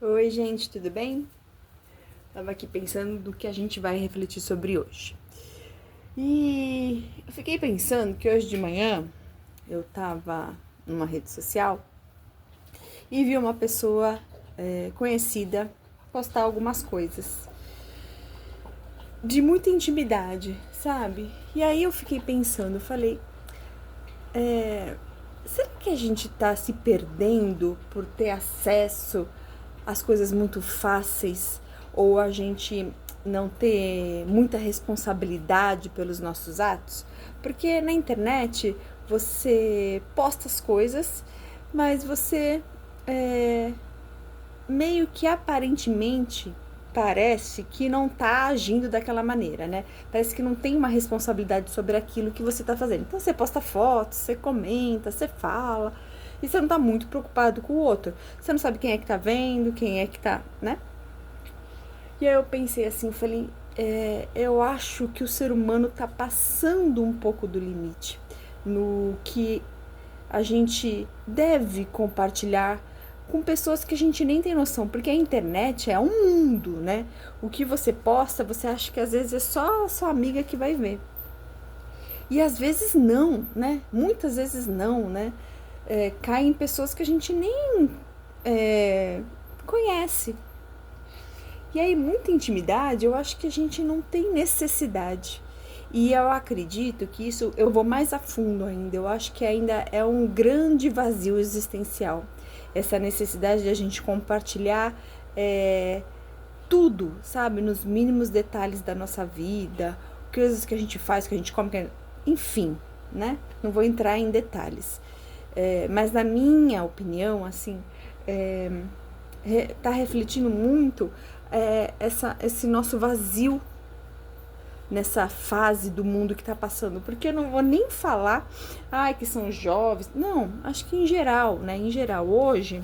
Oi, gente, tudo bem? Tava aqui pensando do que a gente vai refletir sobre hoje. E eu fiquei pensando que hoje de manhã eu tava numa rede social e vi uma pessoa conhecida postar algumas coisas de muita intimidade, sabe? E aí eu fiquei pensando, eu falei, será que a gente tá se perdendo por ter acesso às coisas muito fáceis ou a gente não ter muita responsabilidade pelos nossos atos? Porque na internet você posta as coisas, mas você é, meio que aparentemente parece que não tá agindo daquela maneira, né? Parece que não tem uma responsabilidade sobre aquilo que você tá fazendo. Então você posta fotos, você comenta, você fala, e você não tá muito preocupado com o outro. Você não sabe quem é que tá vendo, quem é que tá, né? E aí eu pensei assim, eu falei, eu acho que o ser humano tá passando um pouco do limite no que a gente deve compartilhar com pessoas que a gente nem tem noção, porque a internet é um mundo, né? O que você posta, você acha que às vezes é só a sua amiga que vai ver. E às vezes não, né? Muitas vezes não, né? Caem pessoas que a gente nem conhece. E aí, muita intimidade, eu acho que a gente não tem necessidade. E eu acredito que isso, eu vou mais a fundo ainda, eu acho que ainda é um grande vazio existencial. Essa necessidade de a gente compartilhar tudo, sabe? Nos mínimos detalhes da nossa vida, coisas que a gente faz, que a gente come, enfim, né? Não vou entrar em detalhes. Mas na minha opinião, assim, tá refletindo muito esse nosso vazio nessa fase do mundo que tá passando, porque eu não vou nem falar que são jovens, não, acho que em geral, né, em geral, hoje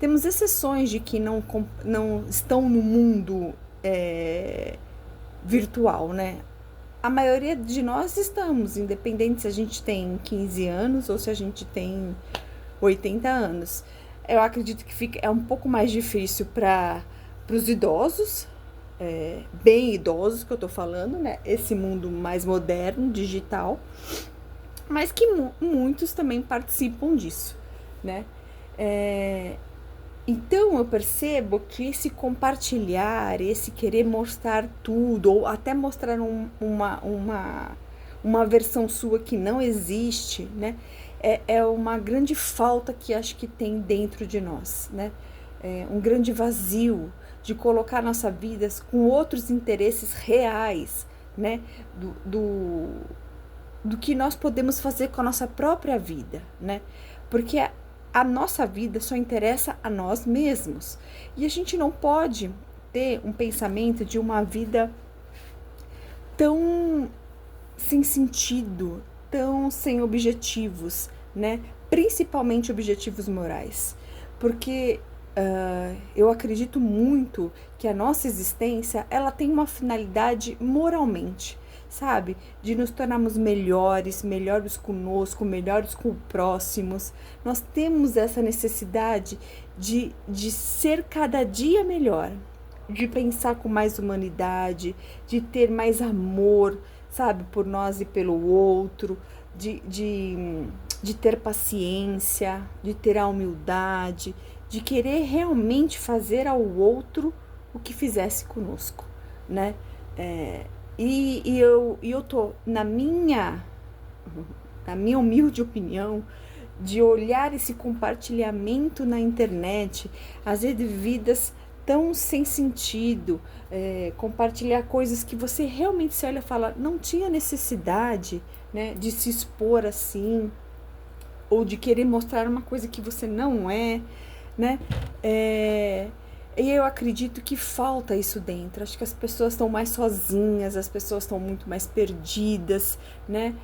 temos exceções de que não estão no mundo virtual, né, a maioria de nós estamos, independente se a gente tem 15 anos ou se a gente tem 80 anos. Eu acredito que é um pouco mais difícil para os idosos, bem idosos que eu tô falando, né? Esse mundo mais moderno, digital, mas que muitos também participam disso, né? Então eu percebo que esse compartilhar, esse querer mostrar tudo, ou até mostrar uma versão sua que não existe, né? É uma grande falta que acho que tem dentro de nós, né? Um grande vazio de colocar nossa vida com outros interesses reais, né? Do que nós podemos fazer com a nossa própria vida, né? Porque a nossa vida só interessa a nós mesmos. E a gente não pode ter um pensamento de uma vida tão sem sentido, tão sem objetivos, né? Principalmente objetivos morais. Porque eu acredito muito que a nossa existência ela tem uma finalidade moralmente, sabe? De nos tornarmos melhores, melhores conosco, melhores com o próximos. Nós temos essa necessidade de ser cada dia melhor, de pensar com mais humanidade, de ter mais amor, sabe, por nós e pelo outro, de ter paciência, de ter a humildade, de querer realmente fazer ao outro o que fizesse conosco, né? Eu tô na minha humilde opinião, de olhar esse compartilhamento na internet, às vezes de vidas tão sem sentido, compartilhar coisas que você realmente se olha e fala, não tinha necessidade, né, de se expor assim, ou de querer mostrar uma coisa que você não é, né? E eu acredito que falta isso dentro. Acho que as pessoas estão mais sozinhas, as pessoas estão muito mais perdidas, né?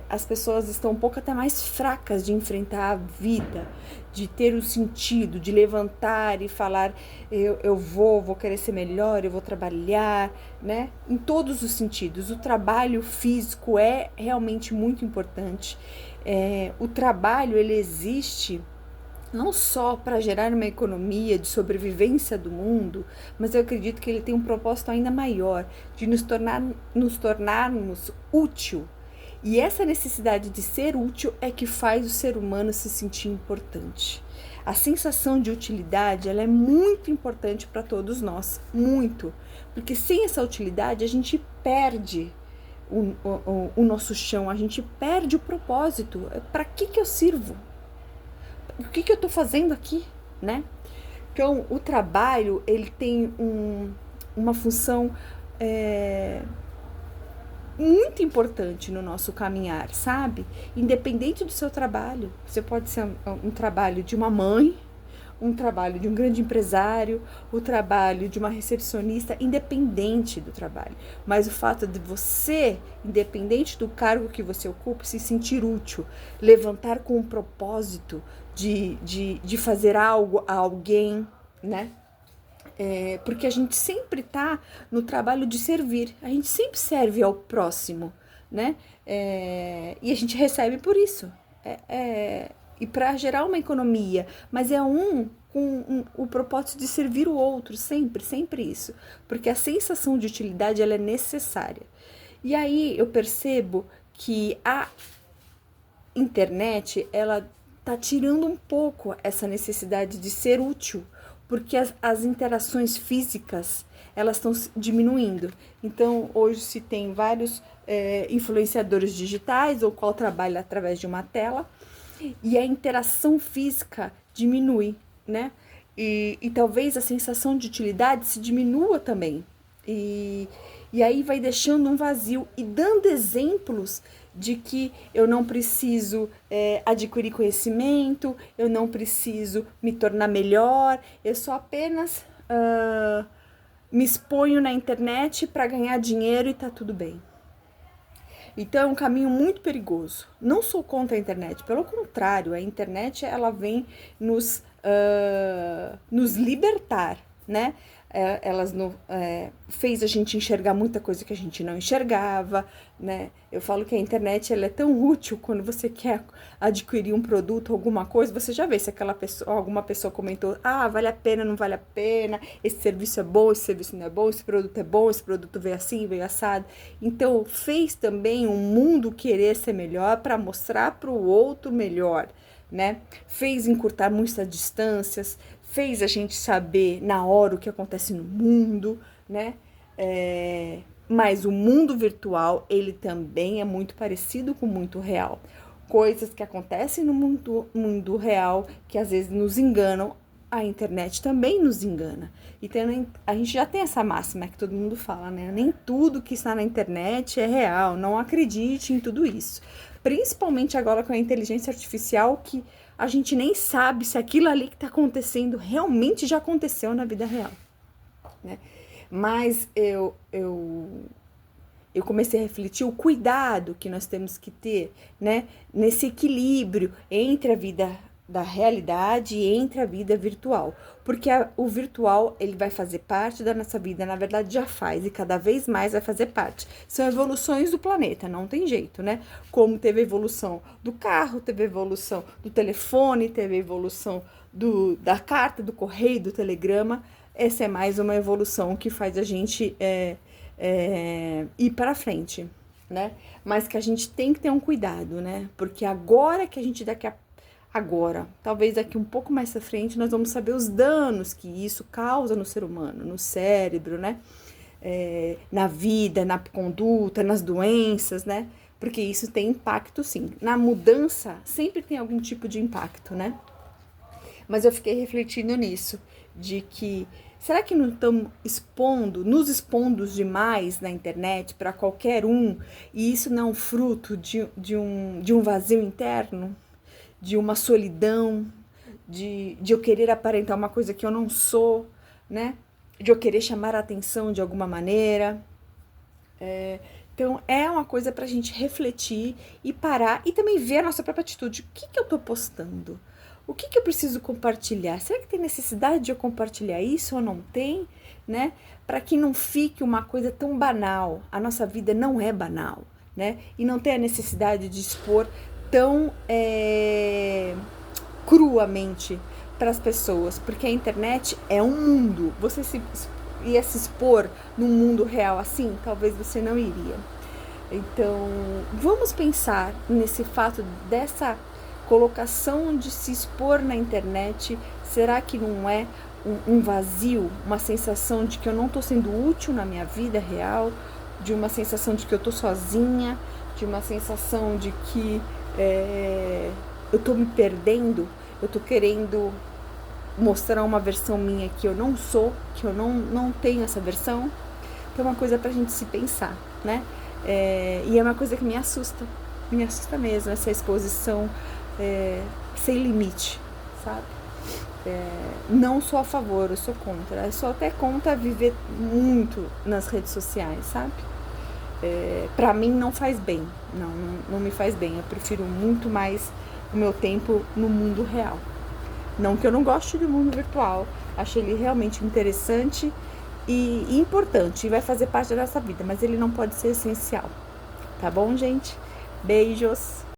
As pessoas estão um pouco até mais fracas de enfrentar a vida, de ter um sentido, de levantar e falar, eu vou querer ser melhor, eu vou trabalhar, né? Em todos os sentidos. O trabalho físico é realmente muito importante. O trabalho, ele existe não só para gerar uma economia de sobrevivência do mundo, mas eu acredito que ele tem um propósito ainda maior, de nos tornarmos útil. E essa necessidade de ser útil é que faz o ser humano se sentir importante. A sensação de utilidade, ela é muito importante para todos nós, muito. Porque sem essa utilidade a gente perde o nosso chão, a gente perde o propósito. Para que eu sirvo? O que eu estou fazendo aqui, né? Então, o trabalho, ele tem uma função muito importante no nosso caminhar, sabe? Independente do seu trabalho. Você pode ser um trabalho de uma mãe, um trabalho de um grande empresário, o trabalho de uma recepcionista, independente do trabalho. Mas o fato de você, independente do cargo que você ocupa, se sentir útil, levantar com um propósito de fazer algo a alguém, né? Porque a gente sempre tá no trabalho de servir, a gente sempre serve ao próximo, né? E a gente recebe por isso. E para gerar uma economia, mas com o propósito de servir o outro, sempre, sempre isso. Porque a sensação de utilidade, ela é necessária. E aí eu percebo que a internet, ela tá tirando um pouco essa necessidade de ser útil, porque as interações físicas, elas estão diminuindo. Então, hoje se tem vários influenciadores digitais, ou qual trabalha através de uma tela, e a interação física diminui, né? E talvez a sensação de utilidade se diminua também. E aí vai deixando um vazio e dando exemplos de que eu não preciso adquirir conhecimento, eu não preciso me tornar melhor, eu só apenas me exponho na internet para ganhar dinheiro e tá tudo bem. Então é um caminho muito perigoso. Não sou contra a internet, pelo contrário, a internet ela vem nos libertar, né? Fez a gente enxergar muita coisa que a gente não enxergava, né? Eu falo que a internet ela é tão útil quando você quer adquirir um produto, alguma coisa, você já vê se alguma pessoa comentou, vale a pena, não vale a pena, esse serviço é bom, esse serviço não é bom, esse produto é bom, esse produto veio assim, veio assado. Então fez também o mundo querer ser melhor para mostrar para o outro melhor, né? Fez encurtar muitas distâncias, fez a gente saber na hora o que acontece no mundo, né? Mas o mundo virtual, ele também é muito parecido com o mundo real. Coisas que acontecem no mundo real, que às vezes nos enganam, a internet também nos engana. Então, a gente já tem essa máxima que todo mundo fala, né? Nem tudo que está na internet é real, não acredite em tudo isso. Principalmente agora com a inteligência artificial, que a gente nem sabe se aquilo ali que está acontecendo realmente já aconteceu na vida real, né? Mas eu comecei a refletir o cuidado que nós temos que ter, né? Nesse equilíbrio entre a vida da realidade e entre a vida virtual. Porque o virtual, ele vai fazer parte da nossa vida, na verdade já faz, e cada vez mais vai fazer parte. São evoluções do planeta, não tem jeito, né? Como teve a evolução do carro, teve a evolução do telefone, teve a evolução da carta, do correio, do telegrama. Essa é mais uma evolução que faz a gente ir para frente, né? Mas que a gente tem que ter um cuidado, né? Porque agora que a gente talvez daqui um pouco mais à frente, nós vamos saber os danos que isso causa no ser humano, no cérebro, né? Na vida, na conduta, nas doenças, né? Porque isso tem impacto, sim. Na mudança, sempre tem algum tipo de impacto, né? Mas eu fiquei refletindo nisso, de que será que não estamos nos expondo demais na internet para qualquer um, e isso não é um fruto de um vazio interno? De uma solidão, de eu querer aparentar uma coisa que eu não sou, né? De eu querer chamar a atenção de alguma maneira. Então, é uma coisa pra gente refletir e parar e também ver a nossa própria atitude. O que eu tô postando? O que eu preciso compartilhar? Será que tem necessidade de eu compartilhar isso ou não tem, né? Para que não fique uma coisa tão banal. A nossa vida não é banal, né? E não tem a necessidade de expor cruamente para as pessoas, porque a internet é um mundo. Você ia se expor num mundo real assim? Talvez você não iria. Então, vamos pensar nesse fato dessa colocação de se expor na internet. Será que não é um vazio, uma sensação de que eu não estou sendo útil na minha vida real, de uma sensação de que eu estou sozinha, de uma sensação de que eu estou me perdendo, eu estou querendo mostrar uma versão minha que eu não sou, que eu não tenho essa versão? Então é uma coisa pra gente se pensar, né? E é uma coisa que me assusta mesmo, essa exposição sem limite, sabe? Não sou a favor, eu sou contra. Eu sou até contra viver muito nas redes sociais, sabe? Pra mim não faz bem, não me faz bem. Eu prefiro muito mais o meu tempo no mundo real. Não que eu não goste do mundo virtual, acho ele realmente interessante e importante, e vai fazer parte da nossa vida, mas ele não pode ser essencial. Tá bom, gente? Beijos!